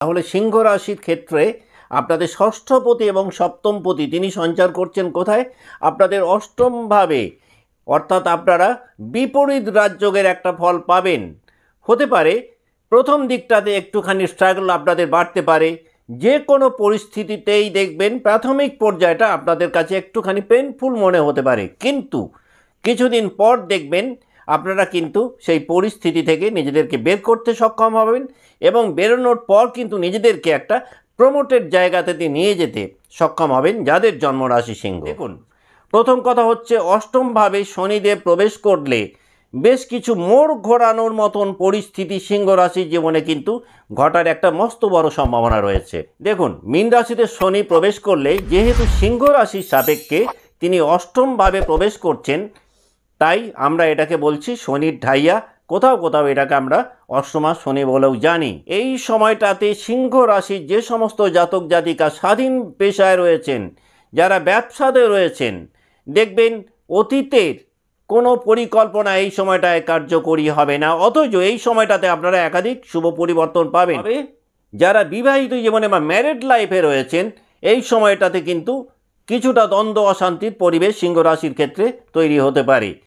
তাহলে সিংহ রাশির ক্ষেত্রে আপনাদের ষষ্ঠপতি এবং সপ্তমপতি তিনি সঞ্চার করছেন কোথায়? আপনাদের অষ্টমভাবে, অর্থাৎ আপনারা বিপরীত রাজযোগের একটা ফল পাবেন। হতে পারে প্রথম দিকটাতে একটুখানি স্ট্রাগল আপনাদের বাড়তে পারে, যে কোনো পরিস্থিতিতেই দেখবেন প্রাথমিক পর্যায়টা আপনাদের কাছে একটুখানি পেনফুল মনে হতে পারে, কিন্তু কিছুদিন পর দেখবেন আপনারা কিন্তু সেই পরিস্থিতি থেকে নিজেদেরকে বের করতে সক্ষম হবেন এবং বেরোনোর পর কিন্তু নিজেদেরকে একটা প্রমোটেড জায়গাতে নিয়ে যেতে সক্ষম হবেন যাদের জন্মরাশি সিংহ। দেখুন, প্রথম কথা হচ্ছে অষ্টমভাবে শনিদেব প্রবেশ করলে বেশ কিছু মোড় ঘোরানোর মতন পরিস্থিতি সিংহ রাশির জীবনে কিন্তু ঘটার একটা মস্ত বড় সম্ভাবনা রয়েছে। দেখুন, মীন রাশিতে শনি প্রবেশ করলে যেহেতু সিংহ রাশির সাপেক্ষে তিনি অষ্টমভাবে প্রবেশ করছেন, তাই আমরা এটাকে বলছি শনির ঢাইয়া, কোথাও কোথাও এটাকে আমরা অষ্টমা শনি বলেও জানি। এই সময়টাতে সিংহ রাশির যে সমস্ত জাতক জাতিকা স্বাধীন পেশায় রয়েছেন, যারা ব্যবসাতে রয়েছেন, দেখবেন অতীতের কোনো পরিকল্পনা এই সময়টায় কার্যকরী হবে না, অথচ এই সময়টাতে আপনারা একাধিক শুভ পরিবর্তন পাবেন। যারা বিবাহিত জীবনে বা ম্যারিড লাইফে রয়েছেন, এই সময়টাতে কিন্তু কিছুটা দ্বন্দ্ব অশান্তির পরিবেশ সিংহ রাশির ক্ষেত্রে তৈরি হতে পারে।